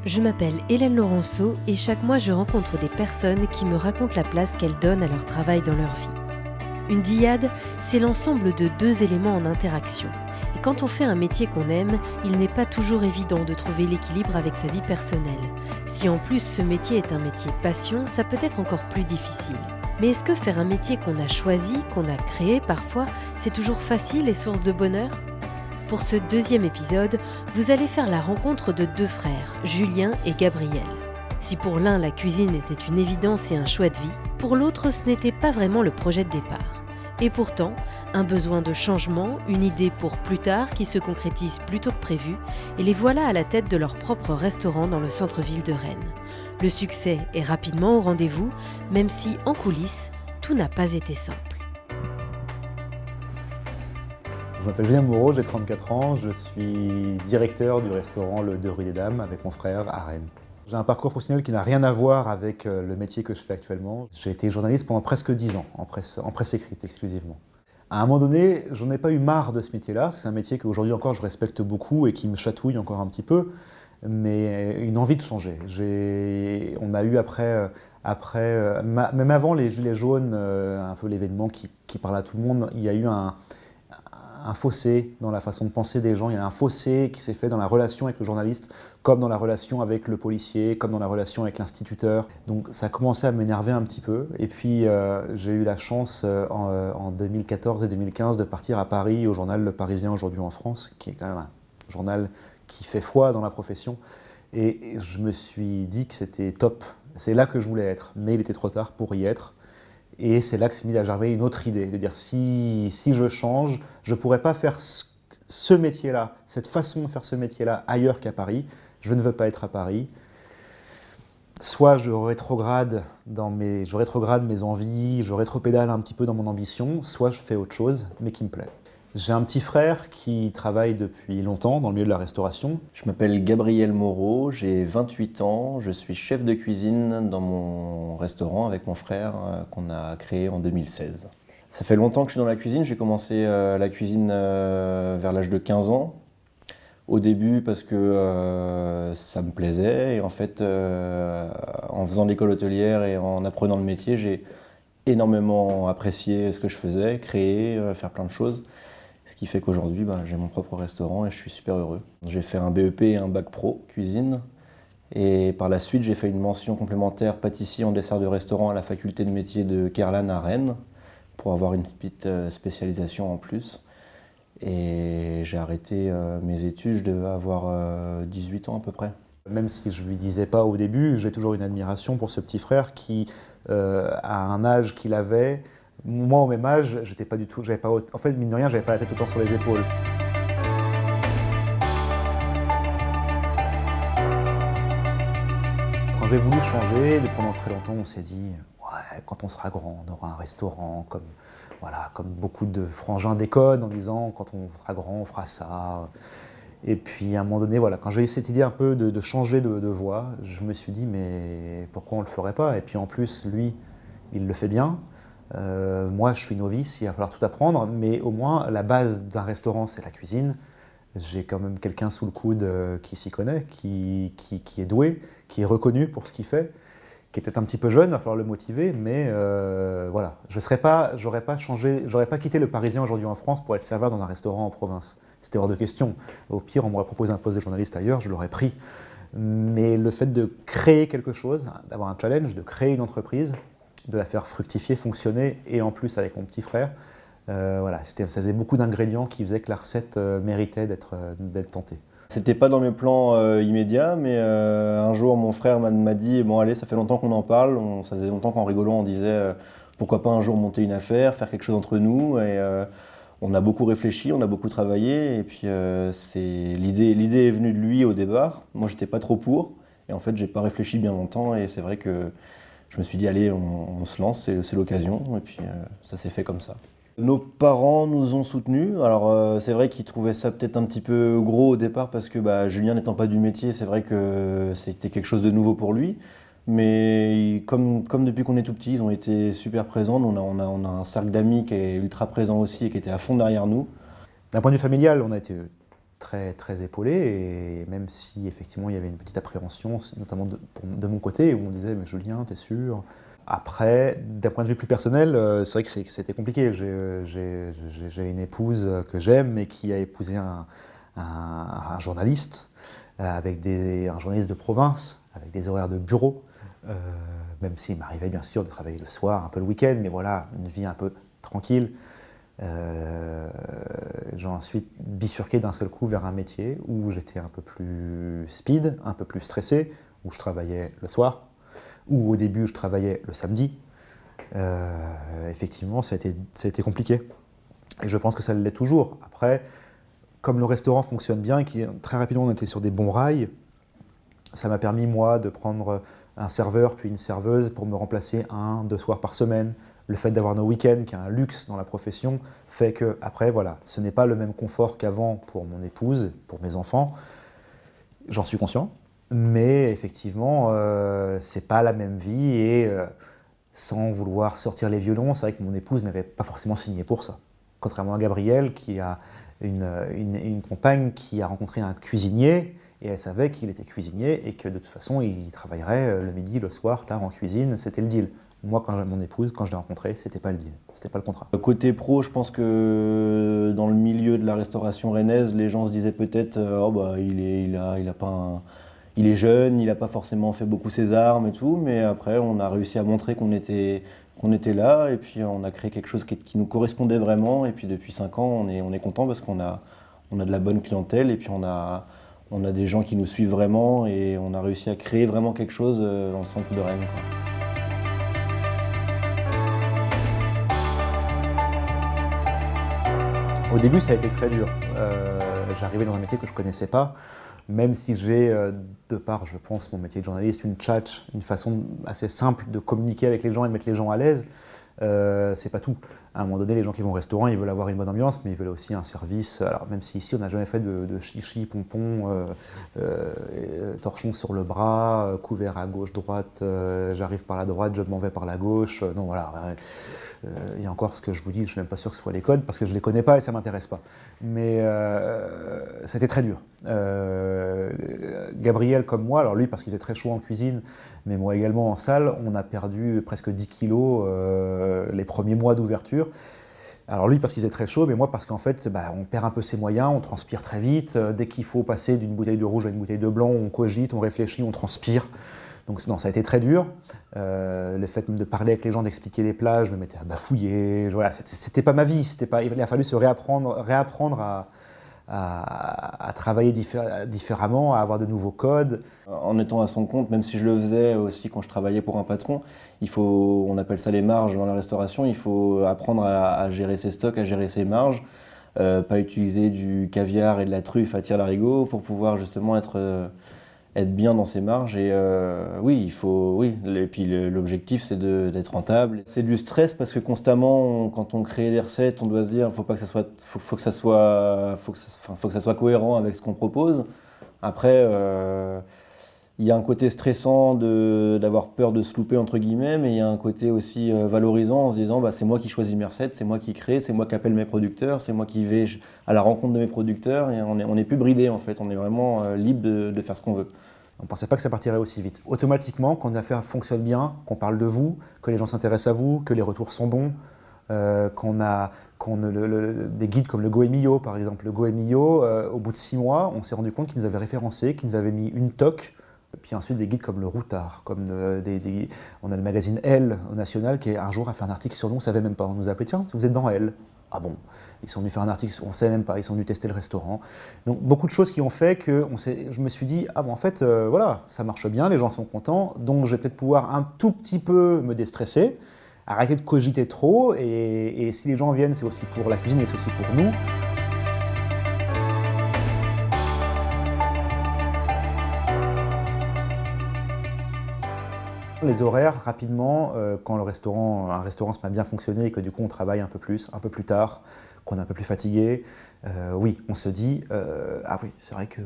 Je m'appelle Hélène Laurenceau et chaque mois je rencontre des personnes qui me racontent la place qu'elles donnent à leur travail dans leur vie. Une dyade, c'est l'ensemble de deux éléments en interaction. Et quand on fait un métier qu'on aime, il n'est pas toujours évident de trouver l'équilibre avec sa vie personnelle. Si en plus ce métier est un métier passion, ça peut être encore plus difficile. Mais est-ce que faire un métier qu'on a choisi, qu'on a créé parfois, c'est toujours facile et source de bonheur ? Pour ce deuxième épisode, vous allez faire la rencontre de deux frères, Julien et Gabriel. Si pour l'un la cuisine était une évidence et un choix de vie, pour l'autre ce n'était pas vraiment le projet de départ. Et pourtant, un besoin de changement, une idée pour plus tard qui se concrétise plus tôt que prévu, et les voilà à la tête de leur propre restaurant dans le centre-ville de Rennes. Le succès est rapidement au rendez-vous, même si en coulisses, tout n'a pas été simple. Je m'appelle Julien Moreau, j'ai 34 ans, je suis directeur du restaurant Le Deux Rue des Dames avec mon frère à Rennes. J'ai un parcours professionnel qui n'a rien à voir avec le métier que je fais actuellement. J'ai été journaliste pendant presque 10 ans, en presse écrite exclusivement. À un moment donné, j'en ai pas eu marre de ce métier-là, parce que c'est un métier qu'aujourd'hui encore je respecte beaucoup et qui me chatouille encore un petit peu, mais une envie de changer. On a eu même avant les Gilets jaunes, un peu l'événement qui parle à tout le monde, il y a eu un fossé dans la façon de penser des gens, il y a un fossé qui s'est fait dans la relation avec le journaliste, comme dans la relation avec le policier, comme dans la relation avec l'instituteur. Donc ça a commencé à m'énerver un petit peu. Et puis j'ai eu la chance en 2014 et 2015 de partir à Paris au journal Le Parisien aujourd'hui en France, qui est quand même un journal qui fait foi dans la profession. Et je me suis dit que c'était top. C'est là que je voulais être, mais il était trop tard pour y être. Et c'est là que s'est mise à germer une autre idée, de dire si je change, je ne pourrais pas faire ce métier-là, cette façon de faire ce métier-là ailleurs qu'à Paris. Je ne veux pas être à Paris. Soit je rétrograde mes envies, je rétropédale un petit peu dans mon ambition, soit je fais autre chose, mais qui me plaît. J'ai un petit frère qui travaille depuis longtemps dans le milieu de la restauration. Je m'appelle Gabriel Moreau, j'ai 28 ans, je suis chef de cuisine dans mon restaurant avec mon frère qu'on a créé en 2016. Ça fait longtemps que je suis dans la cuisine, j'ai commencé la cuisine vers l'âge de 15 ans. Au début parce que ça me plaisait et en fait en faisant l'école hôtelière et en apprenant le métier, j'ai énormément apprécié ce que je faisais, créer, faire plein de choses. Ce qui fait qu'aujourd'hui, j'ai mon propre restaurant et je suis super heureux. J'ai fait un BEP et un bac pro cuisine. Et par la suite, j'ai fait une mention complémentaire pâtissier en dessert de restaurant à la faculté de métier de Kerlan à Rennes pour avoir une petite spécialisation en plus. Et j'ai arrêté mes études, je devais avoir 18 ans à peu près. Même si je ne lui disais pas au début, j'ai toujours une admiration pour ce petit frère qui, à un âge qu'il avait, moi, au même âge, j'étais pas du tout, en fait, mine de rien, j'avais pas la tête autant sur les épaules. Quand j'ai voulu changer, pendant très longtemps, on s'est dit, ouais, quand on sera grand, on aura un restaurant, comme beaucoup de frangins déconnent en disant, quand on sera grand, on fera ça. Et puis à un moment donné, quand j'ai eu cette idée un peu de changer de voie, je me suis dit, mais pourquoi on ne le ferait pas? Et puis en plus, lui, il le fait bien. Moi, je suis novice, il va falloir tout apprendre, mais au moins, la base d'un restaurant, c'est la cuisine. J'ai quand même quelqu'un sous le coude qui s'y connaît, qui est doué, qui est reconnu pour ce qu'il fait, qui est peut-être un petit peu jeune, il va falloir le motiver, mais voilà. J'aurais pas quitté Le Parisien aujourd'hui en France pour être serveur dans un restaurant en province. C'était hors de question. Au pire, on m'aurait proposé un poste de journaliste ailleurs, je l'aurais pris. Mais le fait de créer quelque chose, d'avoir un challenge, de créer une entreprise, de la faire fructifier, fonctionner, et en plus avec mon petit frère, ça faisait beaucoup d'ingrédients qui faisaient que la recette méritait d'être tentée. C'était pas dans mes plans immédiats, mais un jour mon frère m'a dit bon allez, ça fait longtemps qu'on en parle, ça faisait longtemps qu'en rigolant on disait pourquoi pas un jour monter une affaire, faire quelque chose entre nous, et on a beaucoup réfléchi, on a beaucoup travaillé, et puis l'idée est venue de lui au départ. Moi j'étais pas trop pour, et en fait j'ai pas réfléchi bien longtemps, et c'est vrai que je me suis dit, allez, on se lance, c'est l'occasion, et puis ça s'est fait comme ça. Nos parents nous ont soutenus, alors c'est vrai qu'ils trouvaient ça peut-être un petit peu gros au départ, parce que Julien n'étant pas du métier, c'est vrai que c'était quelque chose de nouveau pour lui, mais comme depuis qu'on est tout petit, ils ont été super présents. On a un cercle d'amis qui est ultra présent aussi, et qui était à fond derrière nous. D'un point de vue familial, on a été très épaulé, et même si effectivement il y avait une petite appréhension, notamment de mon côté, où on disait mais Julien, t'es sûr? Après, d'un point de vue plus personnel, c'est vrai que c'était compliqué. J'ai une épouse que j'aime, mais qui a épousé un journaliste, un journaliste de province, avec des horaires de bureau, même s'il m'arrivait bien sûr de travailler le soir, un peu le week-end, mais voilà, une vie un peu tranquille. J'ai ensuite bifurqué d'un seul coup vers un métier où j'étais un peu plus speed, un peu plus stressé, où je travaillais le soir, où au début je travaillais le samedi. Effectivement, ça a été compliqué. Et je pense que ça l'est toujours. Après, comme le restaurant fonctionne bien et très rapidement on était sur des bons rails, ça m'a permis moi de prendre un serveur puis une serveuse pour me remplacer 1-2 soirs par semaine. Le fait d'avoir nos week-ends, qui est un luxe dans la profession, fait que après voilà, ce n'est pas le même confort qu'avant pour mon épouse, pour mes enfants. J'en suis conscient, mais effectivement, c'est pas la même vie et sans vouloir sortir les violons, c'est vrai que mon épouse n'avait pas forcément signé pour ça. Contrairement à Gabriel, qui a une compagne qui a rencontré un cuisinier et elle savait qu'il était cuisinier et que de toute façon il travaillerait le midi, le soir, tard en cuisine, c'était le deal. Moi, mon épouse, quand je l'ai rencontrée, c'était pas le deal, c'était pas le contrat. Côté pro, je pense que dans le milieu de la restauration rennaise, les gens se disaient peut-être oh bah il a pas il est jeune, il n'a pas forcément fait beaucoup ses armes et tout, mais après on a réussi à montrer qu'on était là et puis on a créé quelque chose qui nous correspondait vraiment et puis depuis 5 ans on est content parce qu'on a de la bonne clientèle et puis on a des gens qui nous suivent vraiment et on a réussi à créer vraiment quelque chose dans le centre de Rennes, quoi. Au début, ça a été très dur. J'arrivais dans un métier que je ne connaissais pas, même si j'ai, de par, je pense, mon métier de journaliste, une tchatch, une façon assez simple de communiquer avec les gens et de mettre les gens à l'aise. C'est pas tout. À un moment donné, les gens qui vont au restaurant, ils veulent avoir une bonne ambiance, mais ils veulent aussi un service. Alors, même si ici, on n'a jamais fait de chichi, pompon, torchon sur le bras, couvert à gauche-droite, j'arrive par la droite, je m'en vais par la gauche. Non, voilà. Et encore, ce que je vous dis, je ne suis même pas sûr que ce soit les codes, parce que je ne les connais pas et ça ne m'intéresse pas. Mais c'était très dur. Gabriel, comme moi, alors lui, parce qu'il était très chaud en cuisine, mais moi également en salle, on a perdu presque 10 kilos les premiers mois d'ouverture. Alors lui parce qu'il était très chaud, mais moi parce qu'en fait on perd un peu ses moyens, on transpire très vite. Dès qu'il faut passer d'une bouteille de rouge à une bouteille de blanc, on cogite, on réfléchit, on transpire. Donc non, ça a été très dur. Le fait de parler avec les gens, d'expliquer les plats, je me mettais à bafouiller. Voilà, c'était pas ma vie. Il a fallu se réapprendre à travailler différemment, à avoir de nouveaux codes. En étant à son compte, même si je le faisais aussi quand je travaillais pour un patron, on appelle ça les marges dans la restauration, il faut apprendre à gérer ses stocks, à gérer ses marges, pas utiliser du caviar et de la truffe à tire-larigot pour pouvoir justement être bien dans ses marges. Et et puis l'objectif c'est d'être rentable. C'est du stress parce que constamment, quand on crée des recettes, on doit se dire faut que ça soit cohérent avec ce qu'on propose. Après, il y a un côté stressant d'avoir peur de se louper entre guillemets, mais il y a un côté aussi valorisant en se disant c'est moi qui choisis mes recettes, c'est moi qui crée, c'est moi qui appelle mes producteurs, c'est moi qui vais à la rencontre de mes producteurs et on n'est plus bridé en fait, on est vraiment libre de faire ce qu'on veut. On ne pensait pas que ça partirait aussi vite. Automatiquement, quand une affaire fonctionne bien, qu'on parle de vous, que les gens s'intéressent à vous, que les retours sont bons, des guides comme le Goemio par exemple. Le Goemio, au bout de 6 mois, on s'est rendu compte qu'ils nous avaient référencé, qu'ils nous avaient mis une toque. Puis ensuite des guides comme le Routard, on a le magazine Elle au National qui un jour a fait un article sur nous, on ne savait même pas, on nous a appelé tiens, vous êtes dans Elle. Ah bon, ils sont venus faire un article, on ne savait même pas, ils sont venus tester le restaurant. Donc beaucoup de choses qui ont fait que je me suis dit, en fait, voilà, ça marche bien, les gens sont contents, donc je vais peut-être pouvoir un tout petit peu me déstresser, arrêter de cogiter trop, et si les gens viennent, c'est aussi pour la cuisine et c'est aussi pour nous. Les horaires, rapidement, quand un restaurant se met bien fonctionné et que du coup on travaille un peu plus tard, qu'on est un peu plus fatigué, oui, on se dit ah oui, c'est vrai que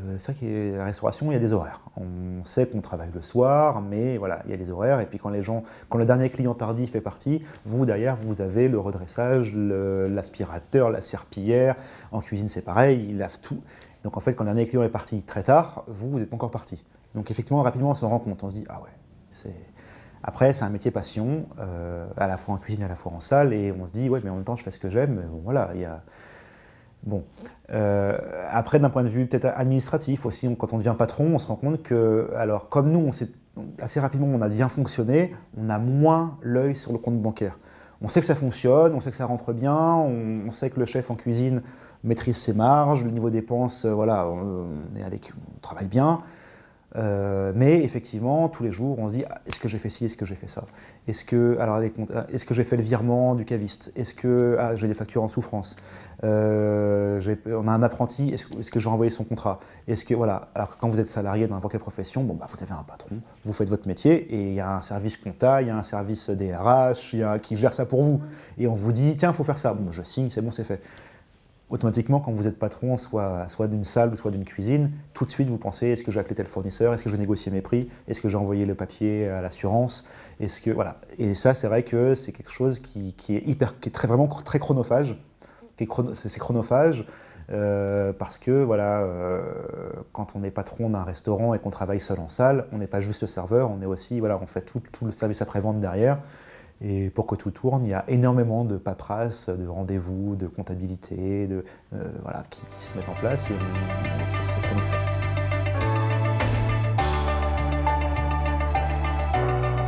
la restauration, il y a des horaires. On sait qu'on travaille le soir, mais voilà, il y a des horaires. Et puis quand le dernier client tardif est parti, vous derrière, vous avez le redressage, l'aspirateur, la serpillière. En cuisine, c'est pareil, ils lavent tout. Donc en fait, quand le dernier client est parti très tard, vous n'êtes pas encore parti. Donc effectivement, rapidement, on se rend compte. On se dit, ah ouais, Après, c'est un métier passion, à la fois en cuisine, à la fois en salle, et on se dit, ouais, mais en même temps, je fais ce que j'aime. Bon, voilà, il y a... Bon. Après, d'un point de vue peut-être administratif aussi, quand on devient patron, on se rend compte que, alors, comme nous, assez rapidement, on a bien fonctionné, on a moins l'œil sur le compte bancaire. On sait que ça fonctionne, on sait que ça rentre bien, on sait que le chef en cuisine maîtrise ses marges, le niveau dépenses, voilà, on travaille bien. Mais effectivement, tous les jours, on se dit est-ce que j'ai fait ci, est-ce que j'ai fait ça, est-ce que j'ai fait le virement du caviste, est-ce que j'ai des factures en souffrance, on a un apprenti, est-ce que j'ai envoyé son contrat, est-ce que voilà. Alors que quand vous êtes salarié dans n'importe quelle profession, bon, vous avez un patron, vous faites votre métier et il y a un service compta, il y a un service DRH, qui gère ça pour vous et on vous dit tiens, il faut faire ça, bon, je signe, c'est bon, c'est fait. Automatiquement, quand vous êtes patron, soit d'une salle, soit d'une cuisine, tout de suite vous pensez est-ce que j'ai appelé tel fournisseur, est-ce que je vais négocier mes prix, est-ce que j'ai envoyé le papier à l'assurance, est-ce que voilà. Et ça, c'est vrai que c'est quelque chose qui est vraiment très chronophage, c'est chronophage parce que voilà, quand on est patron d'un restaurant et qu'on travaille seul en salle, on n'est pas juste serveur, on est aussi voilà, on fait tout le service après-vente derrière. Et pour que tout tourne, il y a énormément de paperasse, de rendez-vous, de comptabilité, voilà, qui se mettent en place et c'est chronophage.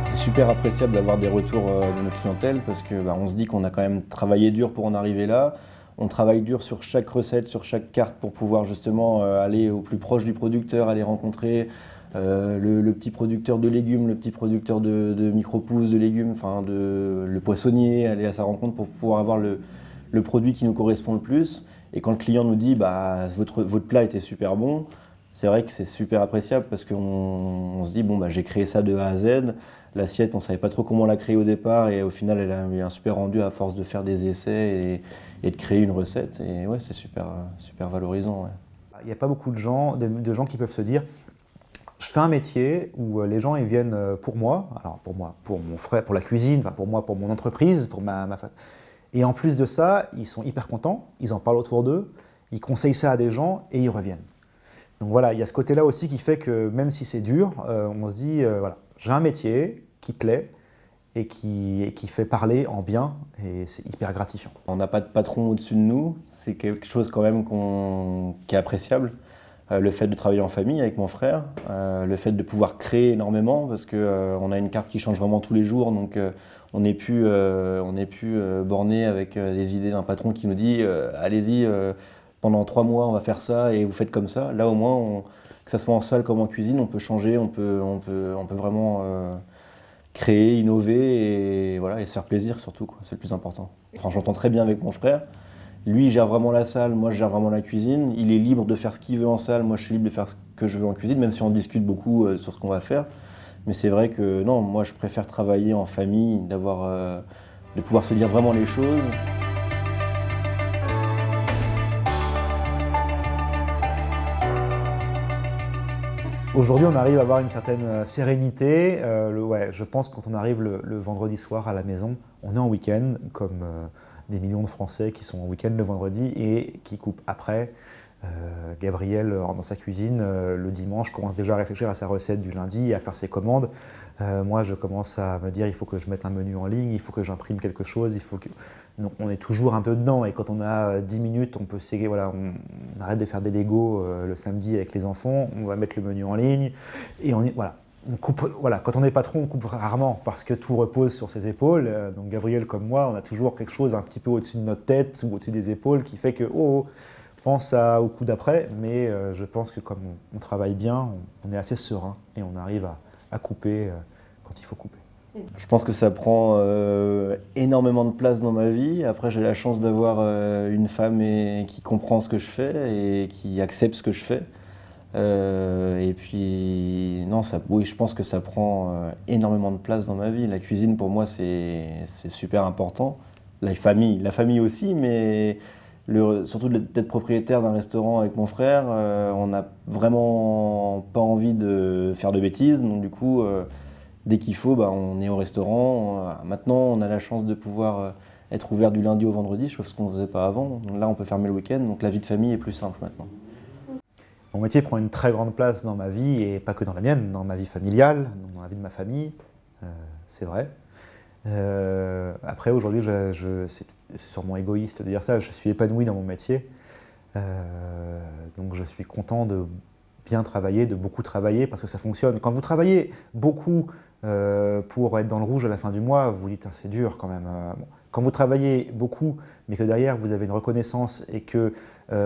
C'est super appréciable d'avoir des retours de notre clientèle parce que on se dit qu'on a quand même travaillé dur pour en arriver là. On travaille dur sur chaque recette, sur chaque carte pour pouvoir justement aller au plus proche du producteur, aller rencontrer le petit producteur de légumes, le petit producteur de micro-pousses de légumes, le poissonnier, aller à sa rencontre pour pouvoir avoir le produit qui nous correspond le plus. Et quand le client nous dit votre plat était super bon, c'est vrai que c'est super appréciable parce qu'on se dit j'ai créé ça de A à Z. L'assiette, on ne savait pas trop comment la créer au départ et au final, elle a eu un super rendu à force de faire des essais et de créer une recette. Et ouais, c'est super valorisant. Ouais. Il n'y a pas beaucoup de gens qui peuvent se dire je fais un métier où les gens ils viennent pour moi, alors pour mon frère, pour la cuisine, pour moi, pour mon entreprise, pour ma et en plus de ça, ils sont hyper contents, ils en parlent autour d'eux, ils conseillent ça à des gens et ils reviennent. Donc voilà, il y a ce côté-là aussi qui fait que même si c'est dur, on se dit voilà, j'ai un métier qui plaît et qui fait parler en bien et c'est hyper gratifiant. On n'a pas de patron au-dessus de nous, c'est quelque chose quand même qui est appréciable. Le fait de travailler en famille avec mon frère, le fait de pouvoir créer énormément parce qu'on a une carte qui change vraiment tous les jours, donc on n'est plus borné avec des idées d'un patron qui nous dit allez-y, pendant 3 mois on va faire ça et vous faites comme ça. Là au moins, que ce soit en salle comme en cuisine, on peut changer, on peut vraiment créer, innover et voilà, et se faire plaisir surtout, quoi. C'est le plus important. Enfin, j'entends très bien avec mon frère. Lui, il gère vraiment la salle, moi je gère vraiment la cuisine. Il est libre de faire ce qu'il veut en salle, moi je suis libre de faire ce que je veux en cuisine, même si on discute beaucoup sur ce qu'on va faire. Mais c'est vrai que non, moi je préfère travailler en famille, de pouvoir se dire vraiment les choses. Aujourd'hui, on arrive à avoir une certaine sérénité. Je pense que quand on arrive le vendredi soir à la maison, on est en week-end, comme des millions de Français qui sont en week-end le vendredi et qui coupent après. Gabriel, dans sa cuisine, le dimanche, commence déjà à réfléchir à sa recette du lundi et à faire ses commandes. Moi, je commence à me dire il faut que je mette un menu en ligne, il faut que j'imprime quelque chose, Donc, on est toujours un peu dedans et quand on a 10 minutes, on peut on arrête de faire des Legos le samedi avec les enfants, on va mettre le menu en ligne et on coupe, quand on est patron, on coupe rarement parce que tout repose sur ses épaules. Donc Gabriel comme moi, on a toujours quelque chose un petit peu au-dessus de notre tête ou au-dessus des épaules qui fait que pense au coup d'après, mais je pense que comme on travaille bien, on est assez serein et on arrive à couper quand il faut couper. Je pense que ça prend énormément de place dans ma vie. Après, j'ai la chance d'avoir une femme qui comprend ce que je fais et qui accepte ce que je fais. Et puis, non, oui, je pense que ça prend énormément de place dans ma vie. La cuisine, pour moi, c'est super important. La famille aussi, mais surtout d'être propriétaire d'un restaurant avec mon frère, on n'a vraiment pas envie de faire de bêtises. Donc du coup, dès qu'il faut, on est au restaurant. Maintenant, on a la chance de pouvoir être ouvert du lundi au vendredi, chose qu'on ne faisait pas avant. Donc là, on peut fermer le week-end, donc la vie de famille est plus simple maintenant. Mon métier prend une très grande place dans ma vie, et pas que dans la mienne, dans ma vie familiale, dans la vie de ma famille, c'est vrai. Après, aujourd'hui, c'est sûrement égoïste de dire ça, je suis épanoui dans mon métier. Donc je suis content de bien travailler, de beaucoup travailler, parce que ça fonctionne. Quand vous travaillez beaucoup pour être dans le rouge à la fin du mois, vous dites c'est dur quand même. Bon. Quand vous travaillez beaucoup, mais que derrière vous avez une reconnaissance, et que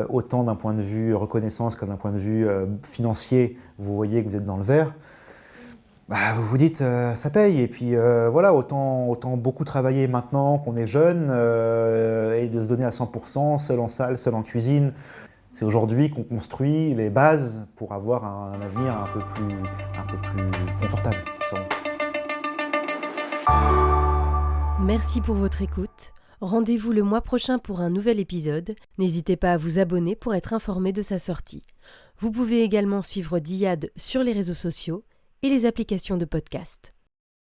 autant d'un point de vue reconnaissance que d'un point de vue financier, vous voyez que vous êtes dans le vert, vous vous dites ça paye. Et puis voilà, autant beaucoup travailler maintenant qu'on est jeune, et de se donner à 100%, seul en salle, seul en cuisine. C'est aujourd'hui qu'on construit les bases pour avoir un avenir un peu plus confortable, sûrement. Merci pour votre écoute. Rendez-vous le mois prochain pour un nouvel épisode. N'hésitez pas à vous abonner pour être informé de sa sortie. Vous pouvez également suivre Diyad sur les réseaux sociaux et les applications de podcast.